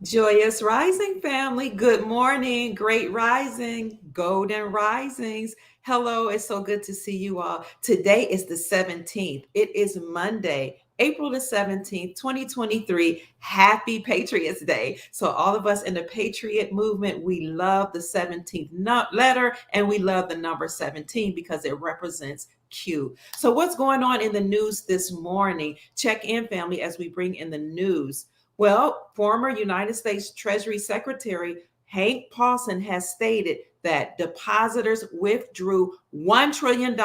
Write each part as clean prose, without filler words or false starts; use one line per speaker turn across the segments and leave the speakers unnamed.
Joyous Rising family, good morning. Great rising, golden risings. Hello, it's so good to see you all. Today is the 17th. It is Monday, April the 17th, 2023. Happy Patriots Day. So, all of us in the Patriot movement, we love the 17th letter and we love the number 17 because it represents Q. So, what's going on in the news this morning? Check in, family, as we bring in the news. Well, former United States Treasury Secretary Hank Paulson has stated that depositors withdrew $1 trillion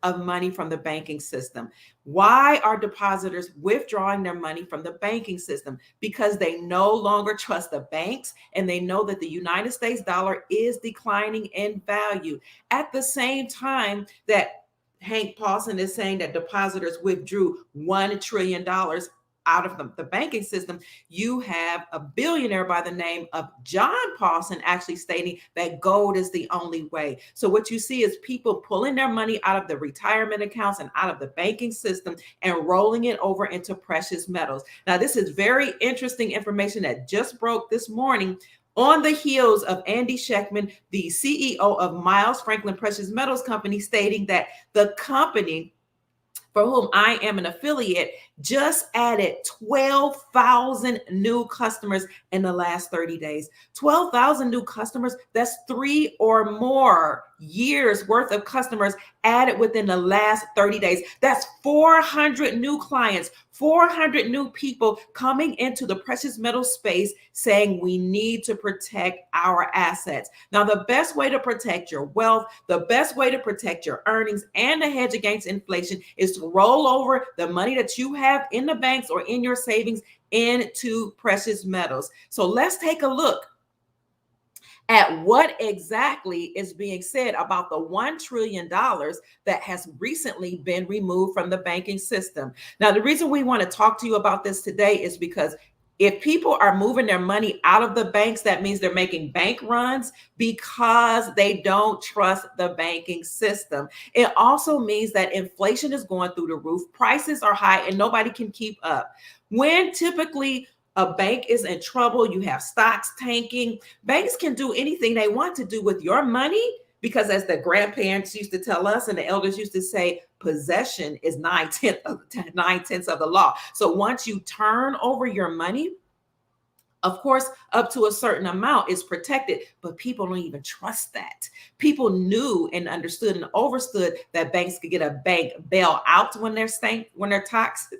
of money from the banking system. Why are depositors withdrawing their money from the banking system? Because they no longer trust the banks and they know that the United States dollar is declining in value. At the same time that Hank Paulson is saying that depositors withdrew $1 trillion out of the banking system, you have a billionaire by the name of John Paulson actually stating that gold is the only way. So what you see is people pulling their money out of the retirement accounts and out of the banking system and rolling it over into precious metals. Now, this is very interesting information that just broke this morning on the heels of Andy Schectman, the CEO of Miles Franklin Precious Metals Company, stating that the company for whom I am an affiliate, just added 12,000 new customers in the last 30 days. 12,000 new customers, that's 3 or more years worth of customers added within the last 30 days. That's 400 new clients, 400 new people coming into the precious metal space saying we need to protect our assets. Now, the best way to protect your wealth, the best way to protect your earnings and to hedge against inflation is to roll over the money that you have in the banks or in your savings into precious metals. So let's take a look at what exactly is being said about the $1 trillion that has recently been removed from the banking system. Now, the reason we want to talk to you about this today is because if people are moving their money out of the banks, that means they're making bank runs because they don't trust the banking system. It also means that inflation is going through the roof, prices are high, and nobody can keep up. When typically a bank is in trouble, you have stocks tanking, banks can do anything they want to do with your money because, as the grandparents used to tell us and the elders used to say, possession is nine-tenths of the law. So once you turn over your money, of course, up to a certain amount is protected, but people don't even trust that. People knew and understood and overstood that banks could get a bank bailout when their taxes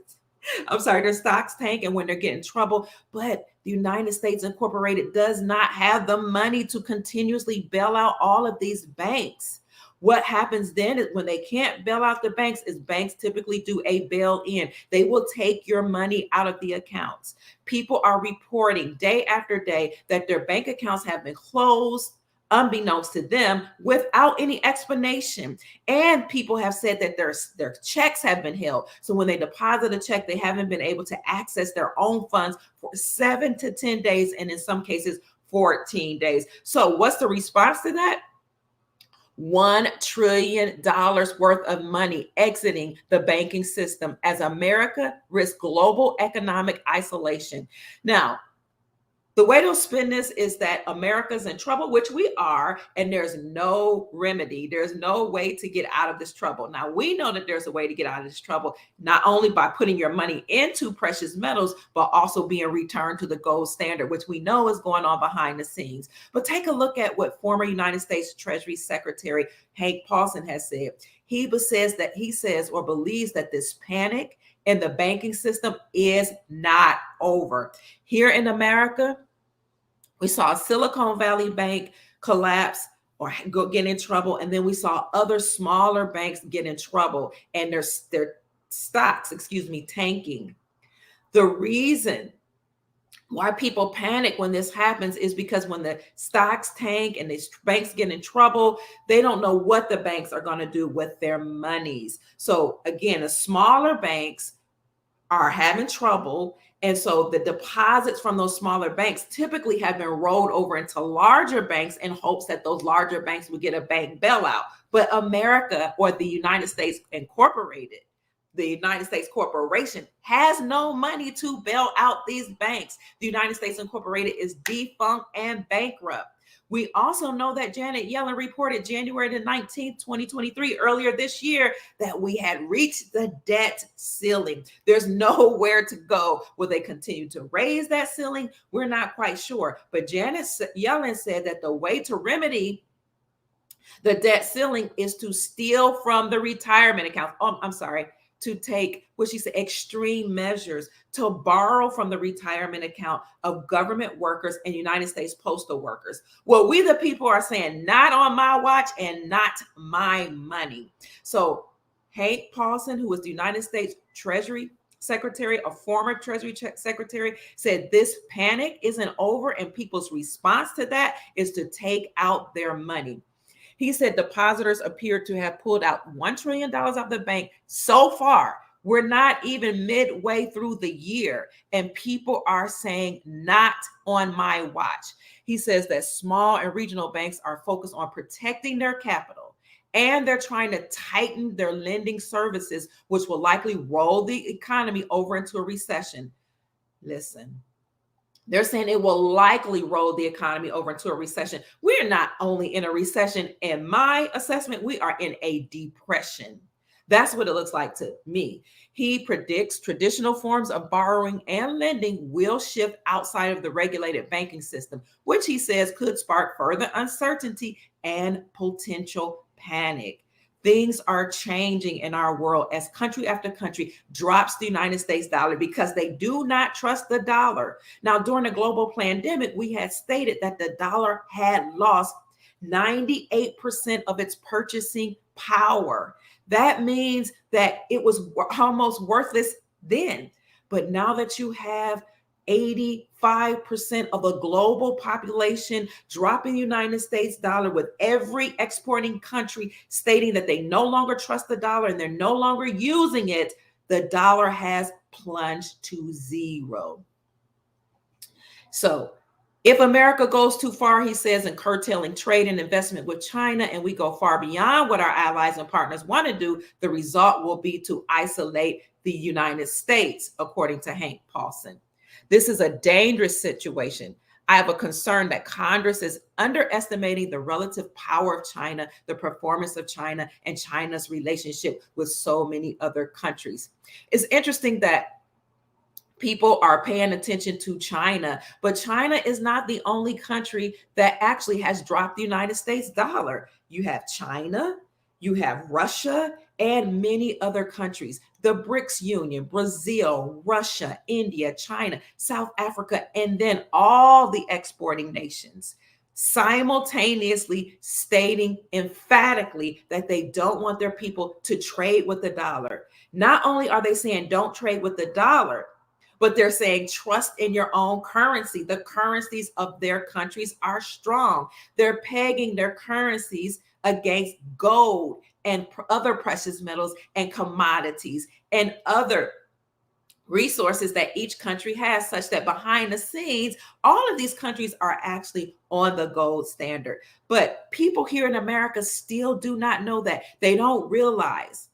their stocks tank and when they're getting trouble. But the United States Incorporated does not have the money to continuously bail out all of these banks. What happens then is when they can't bail out the banks is banks typically do a bail in. They will take your money out of the accounts. People are reporting day after day that their bank accounts have been closed unbeknownst to them without any explanation. And people have said that their checks have been held. So when they deposit a check, they haven't been able to access their own funds for 7 to 10 days, and in some cases, 14 days. So what's the response to that? $1 trillion worth of money exiting the banking system as America risks global economic isolation. Now, the way to spin this is that America's in trouble, which we are, and there's no remedy. There's no way to get out of this trouble. Now, we know that there's a way to get out of this trouble, not only by putting your money into precious metals, but also being returned to the gold standard, which we know is going on behind the scenes. But take a look at what former United States Treasury Secretary Hank Paulson has said. He says or believes that this panic in the banking system is not over. Here in America, we saw Silicon Valley Bank collapse or get in trouble, and then we saw other smaller banks get in trouble and their stocks, tanking. The reason why people panic when this happens is because when the stocks tank and these banks get in trouble, they don't know what the banks are going to do with their monies. So again, the smaller banks are having trouble. And so the deposits from those smaller banks typically have been rolled over into larger banks in hopes that those larger banks would get a bank bailout. But America, or the United States Incorporated, the United States corporation has no money to bail out these banks. The United States Incorporated is defunct and bankrupt. We also know that Janet Yellen reported January the 19th, 2023, earlier this year, that we had reached the debt ceiling. There's nowhere to go. Will they continue to raise that ceiling? We're not quite sure. But Janet Yellen said that the way to remedy the debt ceiling is to steal from the retirement account. To take what she said, extreme measures to borrow from the retirement account of government workers and United States postal workers. Well, we the people are saying, not on my watch and not my money. So Hank Paulson, who was the United States Treasury Secretary, a former Treasury Secretary, said this panic isn't over, and people's response to that is to take out their money. He said depositors appear to have pulled out $1 trillion out of the bank so far. We're not even midway through the year, and people are saying, not on my watch. He says that small and regional banks are focused on protecting their capital, and they're trying to tighten their lending services, which will likely roll the economy over into a recession. Listen. They're saying it will likely roll the economy over into a recession. We're not only in a recession, in my assessment, we are in a depression. That's what it looks like to me. He predicts traditional forms of borrowing and lending will shift outside of the regulated banking system, which he says could spark further uncertainty and potential panic. Things are changing in our world as country after country drops the United States dollar because they do not trust the dollar. Now, during the global pandemic, we had stated that the dollar had lost 98% of its purchasing power. That means that it was almost worthless then. But now that you have 85% of the global population dropping the United States dollar, with every exporting country stating that they no longer trust the dollar and they're no longer using it, the dollar has plunged to zero. So if America goes too far, he says, in curtailing trade and investment with China, and we go far beyond what our allies and partners want to do, the result will be to isolate the United States, according to Hank Paulson. This is a dangerous situation. I have a concern that Congress is underestimating the relative power of China, the performance of China, and China's relationship with so many other countries. It's interesting that people are paying attention to China, but China is not the only country that actually has dropped the United States dollar. You have China, you have Russia, and many other countries. The BRICS Union, Brazil, Russia, India, China, South Africa, and then all the exporting nations simultaneously stating emphatically that they don't want their people to trade with the dollar. Not only are they saying don't trade with the dollar, but they're saying trust in your own currency. The currencies of their countries are strong. They're pegging their currencies against gold and other precious metals and commodities and other resources that each country has, such that behind the scenes, all of these countries are actually on the gold standard. But people here in America still do not know that. They don't realize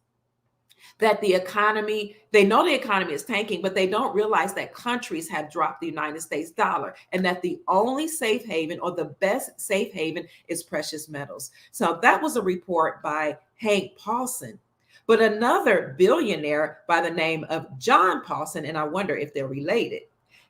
that the economy, they know the economy is tanking, but they don't realize that countries have dropped the United States dollar and that the only safe haven, or the best safe haven, is precious metals. So that was a report by Hank Paulson. But another billionaire by the name of John Paulson, and I wonder if they're related,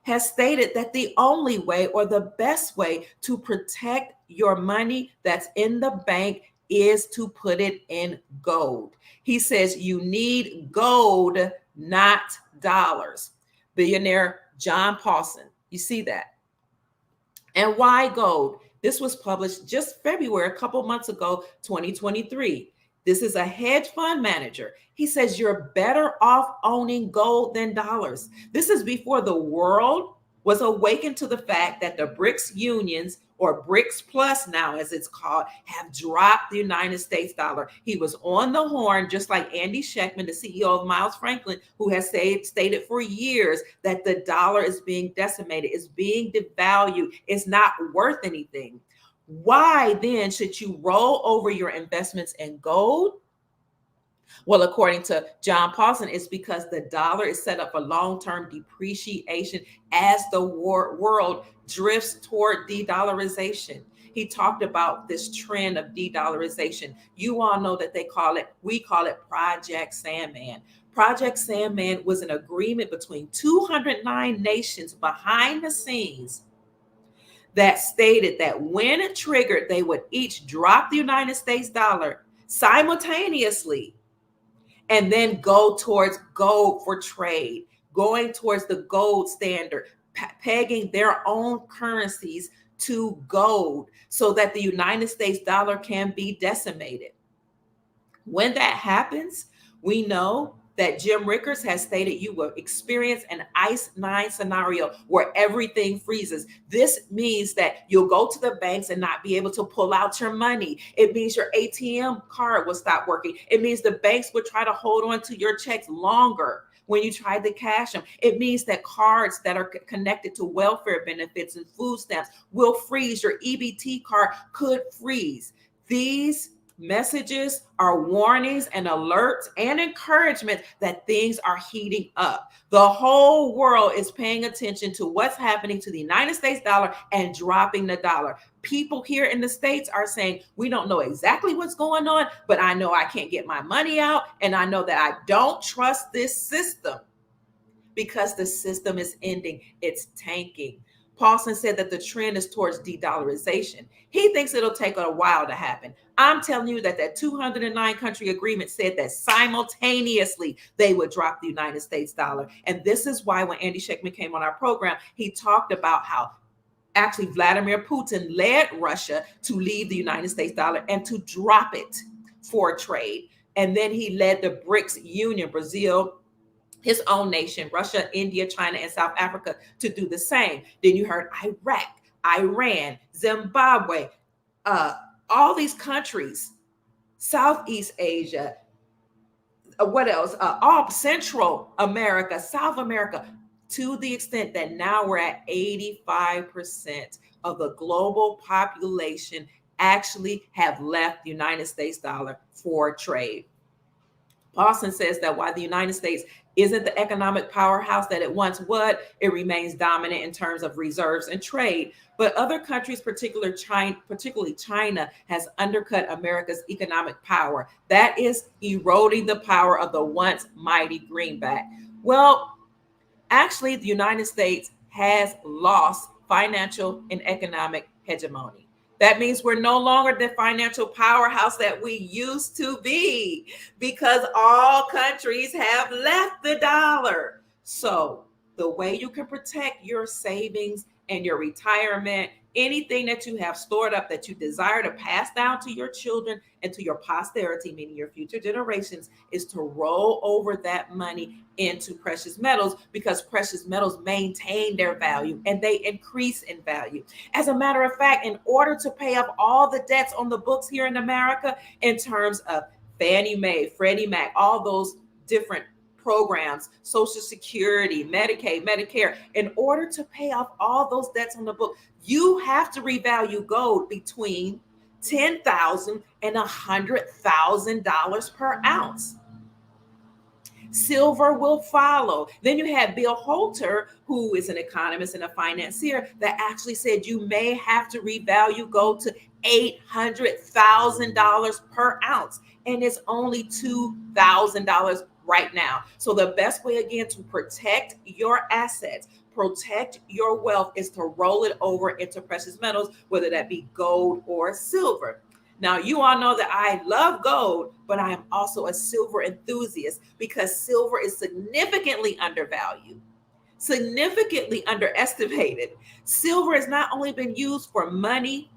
has stated that the only way, or the best way, to protect your money that's in the bank is to put it in gold. He says you need gold, not dollars. Billionaire John Paulson. You see that? And why gold? This was published just February, a couple months ago, 2023. This is a hedge fund manager. He says you're better off owning gold than dollars. This is before the world was awakened to the fact that the BRICS unions, or BRICS Plus now as it's called, have dropped the United States dollar. He was on the horn, just like Andy Schectman, the CEO of Miles Franklin, who has stated for years that the dollar is being decimated, is being devalued, it's not worth anything. Why then should you roll over your investments in gold? Well, according to John Paulson, it's because the dollar is set up for long-term depreciation as the world drifts toward de-dollarization. He talked about this trend of de-dollarization. You all know that we call it Project Sandman. Project Sandman was an agreement between 209 nations behind the scenes that stated that when it triggered, they would each drop the United States dollar simultaneously and then go towards gold for trade, going towards the gold standard, pegging their own currencies to gold so that the United States dollar can be decimated. When that happens, we know that Jim Rickers has stated you will experience an ice 9 scenario where everything freezes. This means that you'll go to the banks and not be able to pull out your money. It means your ATM card will stop working. It means the banks will try to hold on to your checks longer when you try to cash them. It means that cards that are connected to welfare benefits and food stamps will freeze. Your EBT card could freeze. These messages are warnings and alerts and encouragement that things are heating up. The whole world is paying attention to what's happening to the United States dollar and dropping the dollar. People here in the States are saying, we don't know exactly what's going on, but I know I can't get my money out, and I know that I don't trust this system because the system is ending. It's tanking. Paulson said that the trend is towards de-dollarization. He thinks it'll take a while to happen. I'm telling you that 209 country agreement said that simultaneously they would drop the United States dollar. And this is why when Andy Schectman came on our program, he talked about how actually Vladimir Putin led Russia to leave the United States dollar and to drop it for trade. And then he led the BRICS Union, Brazil, his own nation, Russia, India, China, and South Africa, to do the same. Then you heard Iraq, Iran, Zimbabwe, all these countries, Southeast Asia, what else? All Central America, South America, to the extent that now we're at 85% of the global population actually have left the United States dollar for trade. Paulson says that while the United States isn't the economic powerhouse that it once was, it remains dominant in terms of reserves and trade. But other countries, particularly China, has undercut America's economic power. That is eroding the power of the once mighty greenback. Well, actually, the United States has lost financial and economic hegemony. That means we're no longer the financial powerhouse that we used to be because all countries have left the dollar. So the way you can protect your savings and your retirement, anything that you have stored up that you desire to pass down to your children and to your posterity, meaning your future generations, is to roll over that money into precious metals, because precious metals maintain their value and they increase in value. As a matter of fact, in order to pay off all the debts on the books here in America, in terms of Fannie Mae, Freddie Mac, all those different programs, Social Security, Medicaid, Medicare, in order to pay off all those debts on the book, you have to revalue gold between $10,000 and $100,000 per ounce. Silver will follow. Then you have Bill Holter, who is an economist and a financier, that actually said you may have to revalue gold to $800,000 per ounce. And it's only $2,000 right now. So the best way, again, to protect your assets, protect your wealth, is to roll it over into precious metals, whether that be gold or silver. Now, you all know that I love gold, but I am also a silver enthusiast because silver is significantly undervalued, significantly underestimated. Silver has not only been used for money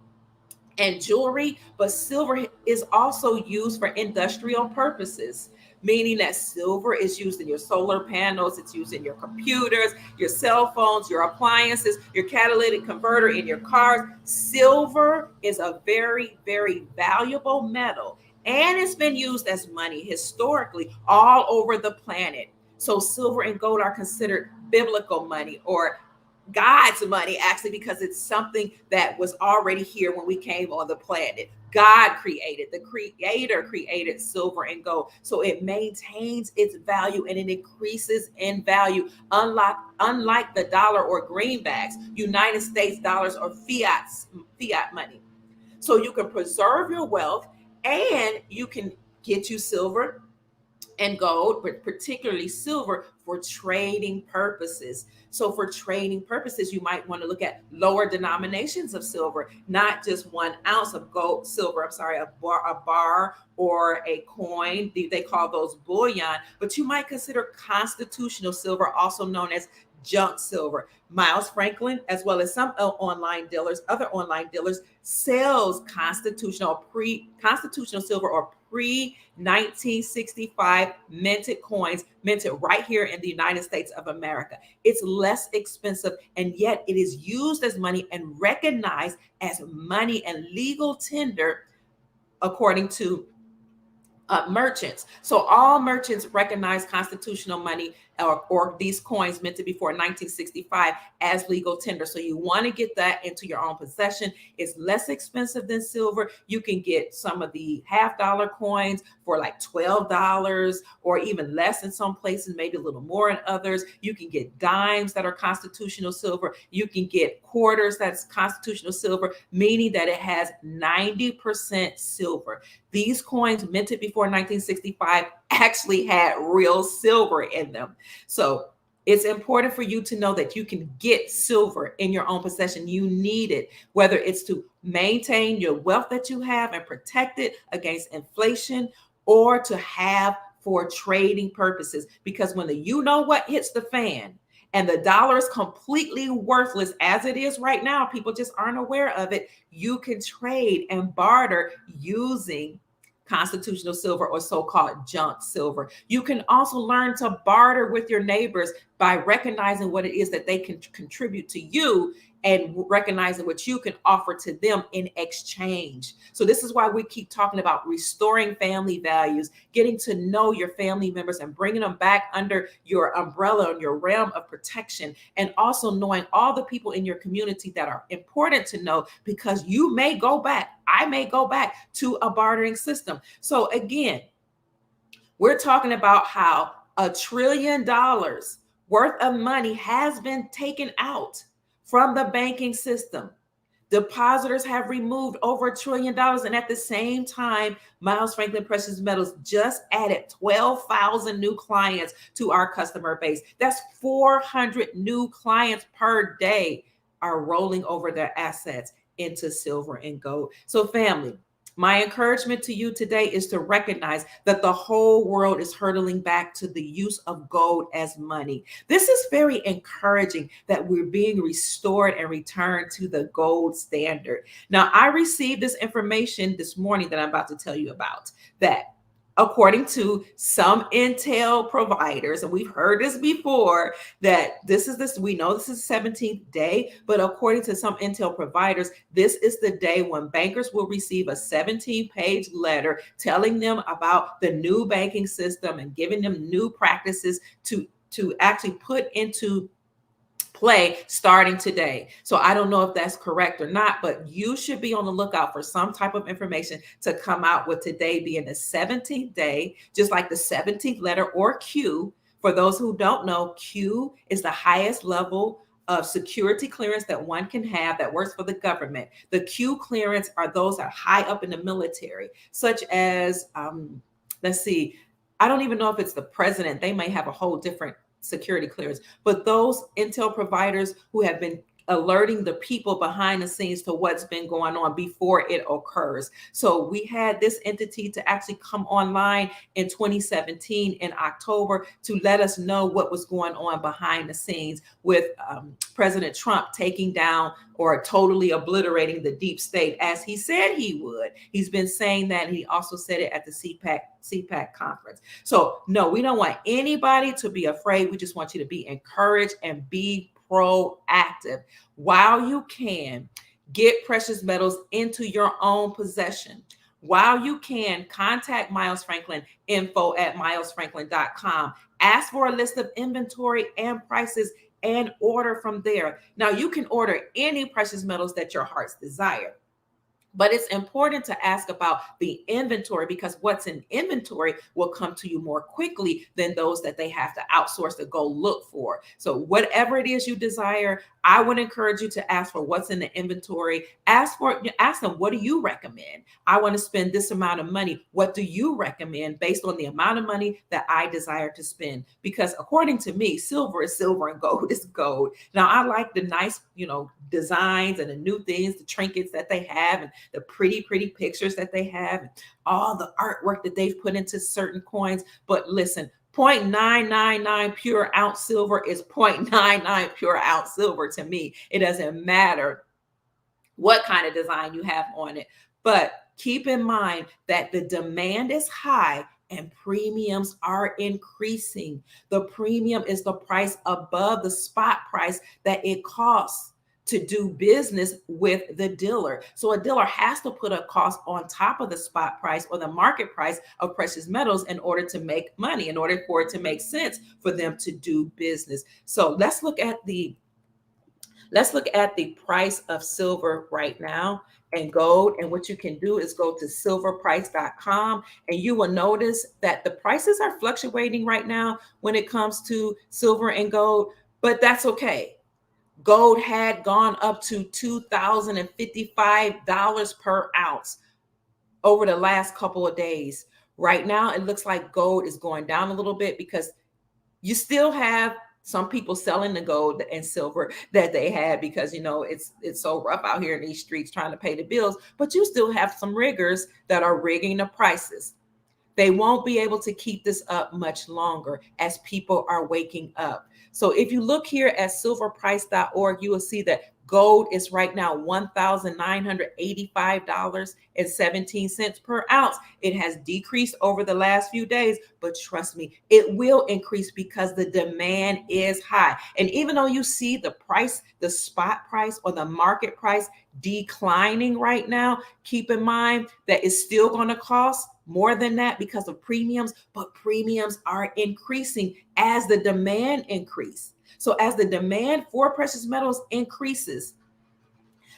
and jewelry, but silver is also used for industrial purposes, meaning that silver is used in your solar panels, it's used in your computers, your cell phones, your appliances, your catalytic converter in your cars. Silver is a very, very valuable metal, and it's been used as money historically all over the planet. So silver and gold are considered biblical money, or God's money, actually, because it's something that was already here when we came on the planet. God created. The creator created silver and gold. So it maintains its value and it increases in value. Unlike the dollar or greenbacks, United States dollars or fiat money. So you can preserve your wealth and you can get you silver and gold, but particularly silver for trading purposes. So for trading purposes, you might want to look at lower denominations of silver, not just 1 ounce of gold, silver, I'm sorry, a bar or a coin. They call those bullion, but you might consider constitutional silver, also known as junk silver. Miles Franklin, as well as some other online dealers, sells constitutional silver or pre 1965 minted coins, minted right here in the United States of America. It's less expensive, and yet it is used as money and recognized as money and legal tender according to merchants. So all merchants recognize constitutional money or these coins minted before 1965 as legal tender. So you want to get that into your own possession. It's less expensive than silver. You can get some of the $50 coins for like $12 or even less in some places, maybe a little more in others. You can get dimes that are constitutional silver. You can get quarters that's constitutional silver, meaning that it has 90% silver. These coins minted before 1965 actually had real silver in them. So it's important for you to know that you can get silver in your own possession. You need it, whether it's to maintain your wealth that you have and protect it against inflation or to have for trading purposes. Because when the hits the fan and the dollar is completely worthless as it is right now, people just aren't aware of it, you can trade and barter using constitutional silver or so-called junk silver. You can also learn to barter with your neighbors by recognizing what it is that they can contribute to you and recognizing what you can offer to them in exchange. So this is why we keep talking about restoring family values, getting to know your family members and bringing them back under your umbrella and your realm of protection, and also knowing all the people in your community that are important to know, because you may go back, I may go back to a bartering system. So again, we're talking about how $1 trillion worth of money has been taken out from the banking system. Depositors have removed over $1 trillion. And at the same time, Miles Franklin Precious Metals just added 12,000 new clients to our customer base. That's 400 new clients per day are rolling over their assets into silver and gold. So family, my encouragement to you today is to recognize that the whole world is hurtling back to the use of gold as money. This is very encouraging that we're being restored and returned to the gold standard. Now, I received this information this morning that I'm about to tell you about, that according to some intel providers, and we've heard this before, that we know this is the 17th day, but according to some intel providers, this is the day when bankers will receive a 17-page letter telling them about the new banking system and giving them new practices to actually put into play starting today. So I don't know if that's correct or not, but you should be on the lookout for some type of information to come out with today being the 17th day, just like the 17th letter or Q. For those who don't know, Q is the highest level of security clearance that one can have that works for the government. The Q clearance are those that are high up in the military, such as, let's see, I don't even know if it's the president. They may have a whole different security clearance, but those intel providers who have been alerting the people behind the scenes to what's been going on before it occurs. So we had this entity to actually come online in 2017 in October to let us know what was going on behind the scenes with President Trump taking down or totally obliterating the deep state as he said he would. He's been saying that, and he also said it at the CPAC conference. So no, we don't want anybody to be afraid. We just want you to be encouraged and be proactive. While you can, get precious metals into your own possession. While you can, contact Miles Franklin, info@milesfranklin.com. Ask for a list of inventory and prices and order from there. Now, you can order any precious metals that your heart's desire. But it's important to ask about the inventory, because what's in inventory will come to you more quickly than those that they have to outsource to go look for. So whatever it is you desire, I would encourage you to ask for what's in the inventory. Ask them, what do you recommend? I want to spend this amount of money. What do you recommend based on the amount of money that I desire to spend? Because according to me, silver is silver and gold is gold. Now I like the nice, designs and the new things, the trinkets that they have, and the pretty pictures that they have, and all the artwork that they've put into certain coins. But listen, 0.999 pure ounce silver is 0.99 pure ounce silver to me. It doesn't matter what kind of design you have on it. But keep in mind that the demand is high and premiums are increasing. The premium is the price above the spot price that it costs to do business with the dealer. So a dealer has to put a cost on top of the spot price or the market price of precious metals in order to make money, in order for it to make sense for them to do business. So let's look at the price of silver right now and gold. And what you can do is go to silverprice.com, and you will notice that the prices are fluctuating right now when it comes to silver and gold, but that's okay. Gold had gone up to $2,055 per ounce over the last couple of days. Right now, it looks like gold is going down a little bit because you still have some people selling the gold and silver that they had because it's so rough out here in these streets trying to pay the bills, but you still have some riggers that are rigging the prices. They won't be able to keep this up much longer as people are waking up. So if you look here at silverprice.org, you will see that gold is right now $1,985.17 per ounce. It has decreased over the last few days, but trust me, it will increase because the demand is high. And even though you see the price, the spot price or the market price declining right now, keep in mind that it's still going to cost more than that because of premiums, but premiums are increasing as the demand increases. So as the demand for precious metals increases,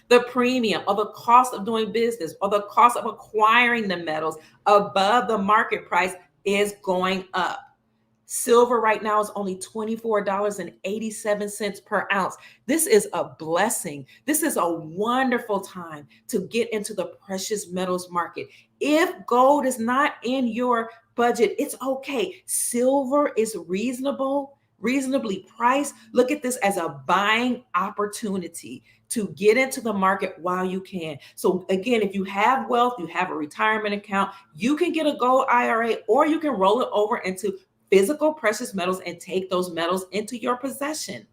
the premium or the cost of doing business or the cost of acquiring the metals above the market price is going up. Silver right now is only $24.87 per ounce. This is a blessing. This is a wonderful time to get into the precious metals market. If gold is not in your budget, it's okay. Silver is reasonably priced. Look at this as a buying opportunity to get into the market while you can. So again, if you have wealth, you have a retirement account, you can get a gold IRA or you can roll it over into physical precious metals and take those metals into your possession.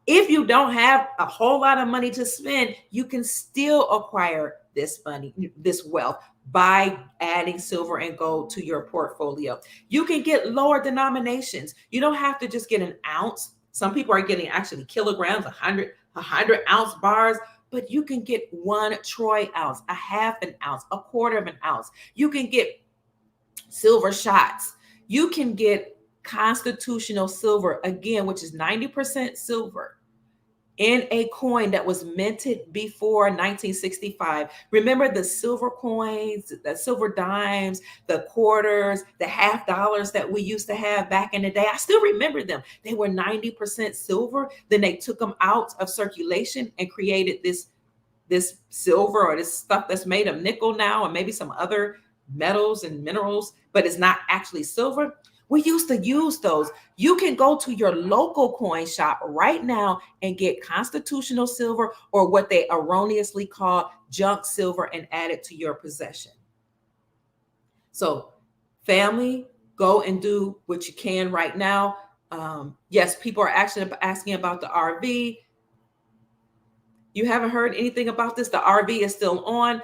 If you don't have a whole lot of money to spend, you can still acquire this money, this wealth, by adding silver and gold to your portfolio. You can get lower denominations. You don't have to just get an ounce. Some people are getting actually kilograms, 100 ounce bars, but you can get 1 troy ounce, a half an ounce, a quarter of an ounce. You can get silver shots. You can get constitutional silver, again, which is 90% silver, in a coin that was minted before 1965. Remember the silver coins, the silver dimes, the quarters, the half dollars that we used to have back in the day? I still remember them. They were 90% silver. Then they took them out of circulation and created this silver or this stuff that's made of nickel now, and maybe some other metals and minerals, but it's not actually silver. We used to use those. You can go to your local coin shop right now and get constitutional silver, or what they erroneously call junk silver, and add it to your possession. So family, go and do what you can right now. Yes, people are actually asking about the RV. You haven't heard anything about this? The RV is still on.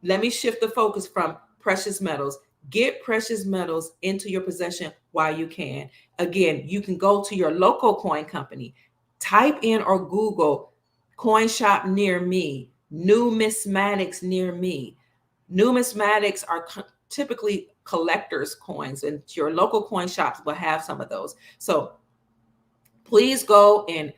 Let me shift the focus from precious metals. Get precious metals into your possession while you can. Again, you can go to your local coin company, type in or Google coin shop near me, numismatics near me. Numismatics are typically collectors' coins, and your local coin shops will have some of those. So please go and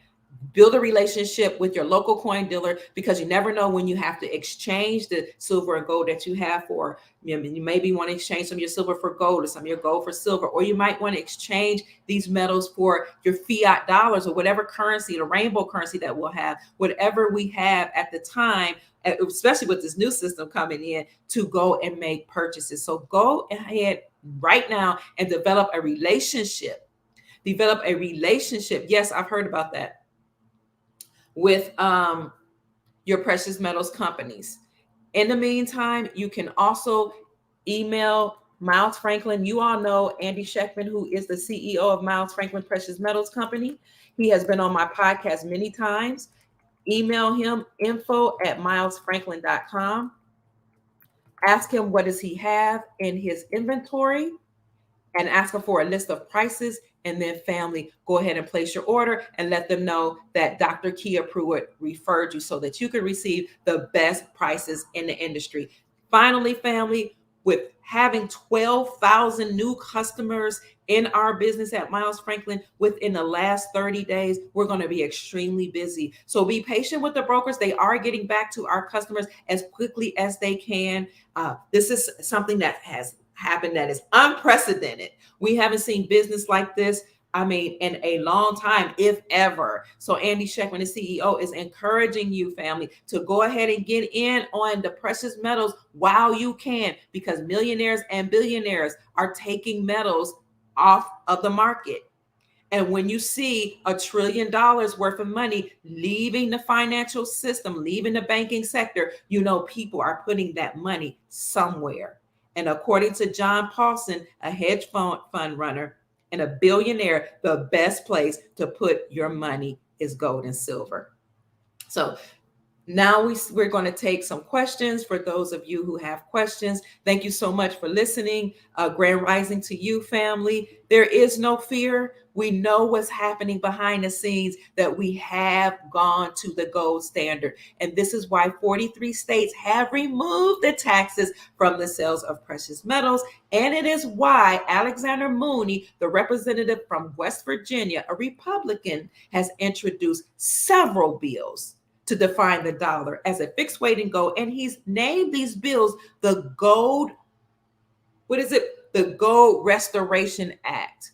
Build a relationship with your local coin dealer, because you never know when you have to exchange the silver and gold that you have for. You maybe want to exchange some of your silver for gold, or some of your gold for silver, or you might want to exchange these metals for your fiat dollars, or whatever currency, the rainbow currency that we'll have, whatever we have at the time, especially with this new system coming in, to go and make purchases. So go ahead right now and develop a relationship. Develop a relationship. Yes, I've heard about that, with your precious metals companies. In the meantime, you can also email Miles Franklin. You all know Andy Schectman, who is the CEO of Miles Franklin Precious Metals Company. He has been on my podcast many times. Email him info@milesfranklin.com. Ask him what does he have in his inventory, and ask them for a list of prices. And then, family, go ahead and place your order and let them know that Dr. Kia Pruitt referred you, so that you can receive the best prices in the industry. Finally, family, with having 12,000 new customers in our business at Miles Franklin within the last 30 days, we're going to be extremely busy. So be patient with the brokers. They are getting back to our customers as quickly as they can. This is something that has happened that is unprecedented. We haven't seen business like this, in a long time, if ever. So Andy Schectman, the CEO, is encouraging you, family, to go ahead and get in on the precious metals while you can, because millionaires and billionaires are taking metals off of the market. And when you see $1 trillion worth of money leaving the financial system, leaving the banking sector, you know people are putting that money somewhere. And according to John Paulson, a hedge fund runner and a billionaire, the best place to put your money is gold and silver. So now we're going to take some questions for those of you who have questions. Thank you so much for listening. Grand Rising to you, family. There is no fear. We know what's happening behind the scenes, that we have gone to the gold standard. And this is why 43 states have removed the taxes from the sales of precious metals. And it is why Alexander Mooney, the representative from West Virginia, a Republican, has introduced several bills to define the dollar as a fixed weight in gold. And he's named these bills the Gold, the Gold Restoration Act.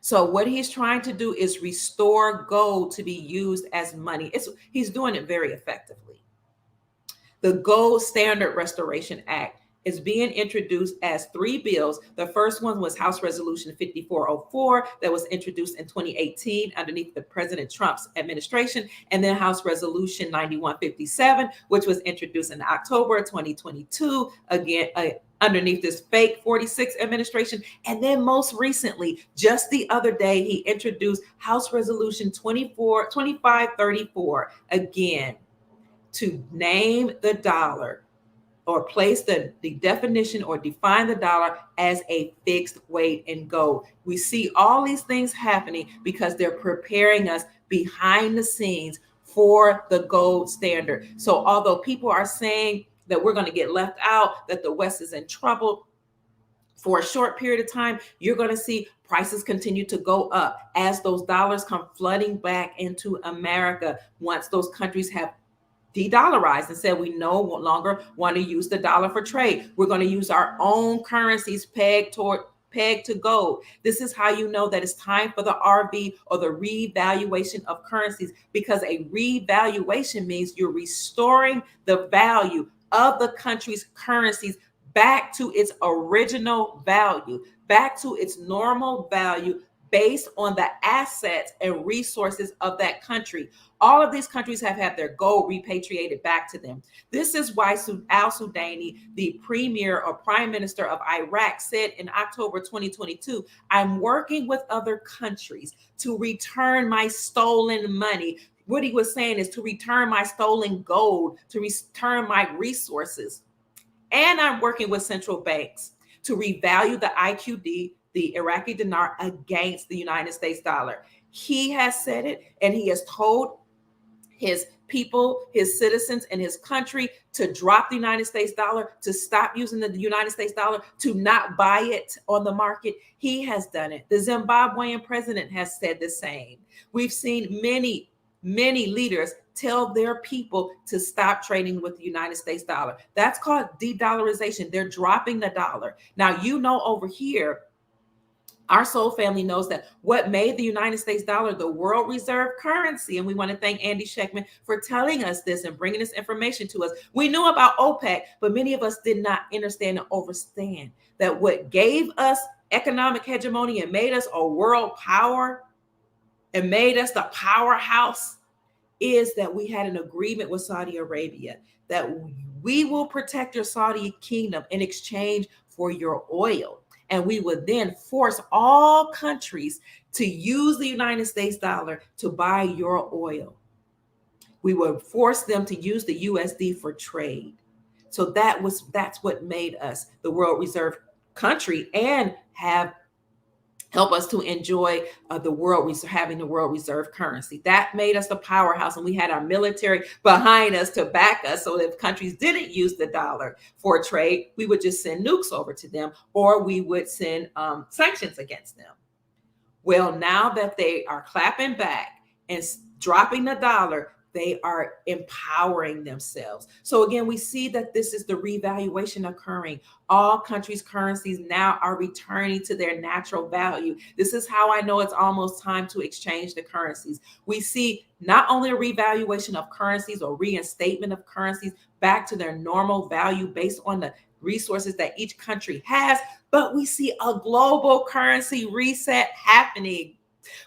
So what he's trying to do is restore gold to be used as money. He's doing it very effectively. The Gold Standard Restoration Act is being introduced as 3 bills. The first one was House Resolution 5404 that was introduced in 2018 underneath the President Trump's administration, and then House Resolution 9157, which was introduced in October 2022, again, underneath this fake 46 administration. And then most recently, just the other day, he introduced House Resolution 2534, again, to name the dollar, or place the definition or define the dollar as a fixed weight in gold. We see all these things happening because they're preparing us behind the scenes for the gold standard. So although people are saying that we're going to get left out, that the West is in trouble, for a short period of time, you're going to see prices continue to go up as those dollars come flooding back into America once those countries have de-dollarized and said we no longer want to use the dollar for trade. We're going to use our own currencies pegged to gold. This is how you know that it's time for the RV, or the revaluation of currencies, because a revaluation means you're restoring the value of the country's currencies back to its original value, back to its normal value, based on the assets and resources of that country. All of these countries have had their gold repatriated back to them. This is why al-Sudani, the premier or prime minister of Iraq, said in October 2022, I'm working with other countries to return my stolen money. What he was saying is to return my stolen gold, to return my resources. And I'm working with central banks to revalue the IQD, the Iraqi dinar, against the United States dollar. He has said it, and he has told his people, his citizens, and his country to drop the United States dollar, to stop using the United States dollar, to not buy it on the market. He has done it. The Zimbabwean president has said the same. We've seen many leaders tell their people to stop trading with the United States dollar. That's called de-dollarization. They're dropping the dollar. Now, over here, our soul family knows that what made the United States dollar the world reserve currency. And we want to thank Andy Schectman for telling us this and bringing this information to us. We knew about OPEC, but many of us did not understand and understand that what gave us economic hegemony and made us a world power and made us the powerhouse is that we had an agreement with Saudi Arabia that we will protect your Saudi kingdom in exchange for your oil. And we would then force all countries to use the United States dollar to buy your oil. We would force them to use the USD for trade. So that's what made us the world reserve country and help us to enjoy having the world reserve currency. That made us the powerhouse, and we had our military behind us to back us. So if countries didn't use the dollar for trade, we would just send nukes over to them, or we would send sanctions against them. Well, now that they are clapping back and dropping the dollar, they are empowering themselves. So again, we see that this is the revaluation occurring. All countries' currencies now are returning to their natural value. This is how I know it's almost time to exchange the currencies. We see not only a revaluation of currencies or reinstatement of currencies back to their normal value based on the resources that each country has, but we see a global currency reset happening.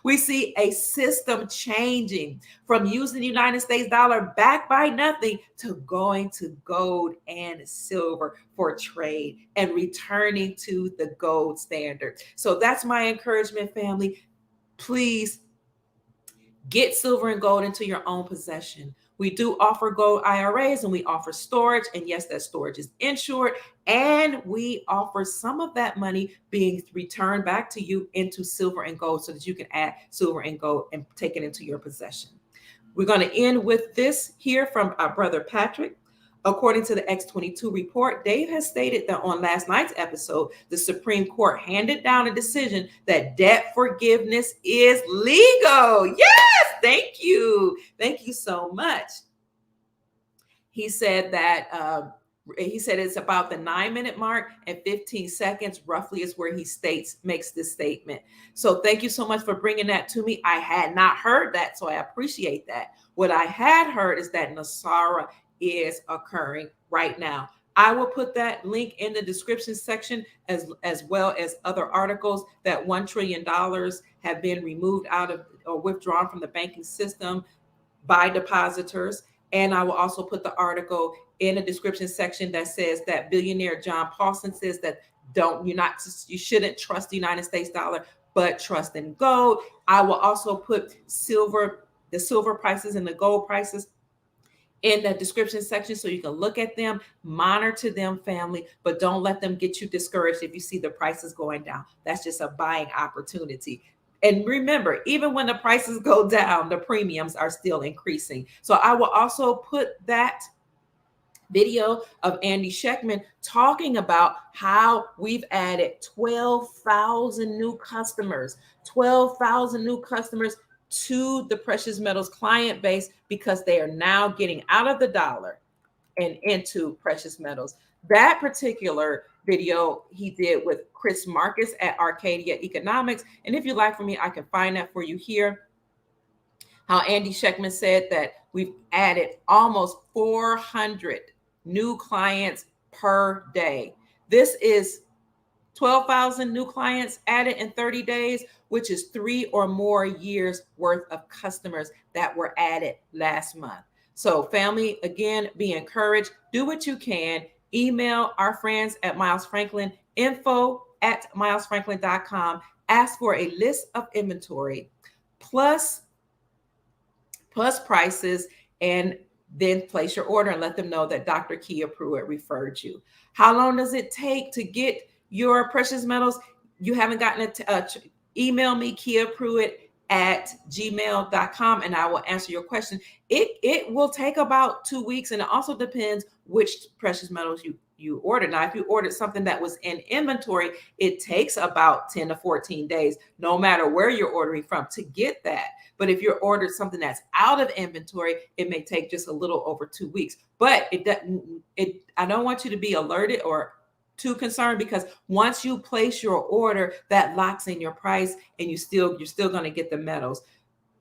We see a system changing from using the United States dollar backed by nothing to going to gold and silver for trade and returning to the gold standard. So that's my encouragement, family. Please get silver and gold into your own possession. We do offer gold IRAs and we offer storage. And yes, that storage is insured. And we offer some of that money being returned back to you into silver and gold so that you can add silver and gold and take it into your possession. We're going to end with this here from our brother Patrick. According to the X22 report, Dave has stated that on last night's episode, the Supreme Court handed down a decision that debt forgiveness is legal. Yes, thank you. Thank you so much. He said that it's about the 9-minute mark and 15 seconds roughly is where he makes this statement. So thank you so much for bringing that to me. I had not heard that, so I appreciate that. What I had heard is that Nasara is occurring right now. I will put that link in the description section as well as other articles that $1 trillion have been removed out of or withdrawn from the banking system by depositors. And I will also put the article in the description section that says that Billionaire John Paulson says that you shouldn't trust the United States dollar, but trust in gold. I will also put the silver prices and the gold prices in the description section so you can look at them, monitor them, family, but don't let them get you discouraged if you see the prices going down. That's just a buying opportunity. And remember, even when the prices go down, the premiums are still increasing. So I will also put that video of Andy Schectman talking about how we've added 12,000 new customers to the precious metals client base because they are now getting out of the dollar and into precious metals. That particular video he did with Chris Marcus at Arcadia Economics. And if you'd like for me, I can find that for you here. How Andy Schectman said that we've added almost 400 new clients per day. This is 12,000 new clients added in 30 days, which is 3 or more years worth of customers that were added last month. So family, again, be encouraged. Do what you can. Email our friends at Miles Franklin, info@milesfranklin.com. Ask for a list of inventory plus prices, and then place your order and let them know that Dr. Kia Pruitt referred you. How long does it take to get your precious metals? You haven't gotten it. Email me, Kia Pruitt at gmail.com, and I will answer your question. It will take about 2 weeks, and it also depends which precious metals you order. Now, if you ordered something that was in inventory, it takes about 10 to 14 days, no matter where you're ordering from, to get that. But if you're ordered something that's out of inventory, it may take just a little over 2 weeks. But I don't want you to be alerted or too concerned, because once you place your order, that locks in your price, and you're still going to get the metals.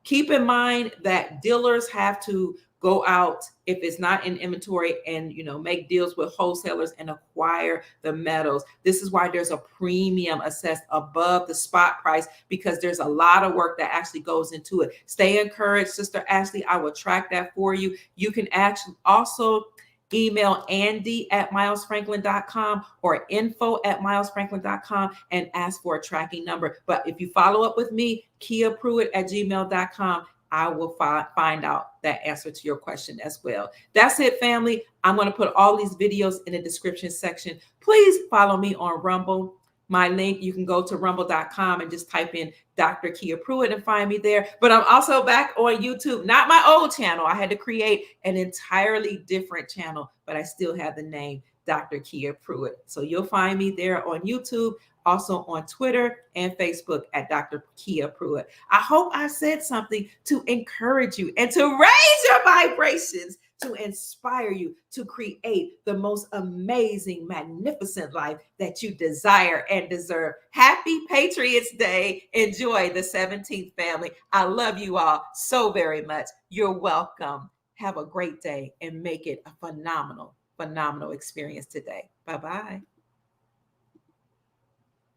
Keep in mind that dealers have to go out if it's not in inventory and make deals with wholesalers and acquire the metals. This is why there's a premium assessed above the spot price, because there's a lot of work that actually goes into it. Stay encouraged, Sister Ashley. I will track that for you. You can actually also email Andy at milesfranklin.com or info@milesfranklin.com and ask for a tracking number. But if you follow up with me, kiapruitt@gmail.com, I will find out that answer to your question as well. That's it, family. I'm going to put all these videos in the description section. Please follow me on Rumble. My link, you can go to rumble.com and just type in Dr. Kia Pruitt and find me there. But I'm also back on YouTube, not my old channel. I had to create an entirely different channel, but I still have the name Dr. Kia Pruitt. So you'll find me there on YouTube, also on Twitter and Facebook at Dr. Kia Pruitt. I hope I said something to encourage you and to raise your vibrations, to inspire you to create the most amazing, magnificent life that you desire and deserve. Happy Patriots Day. Enjoy the 17th, family. I love you all so very much. You're welcome. Have a great day and make it a phenomenal experience today. Bye-bye.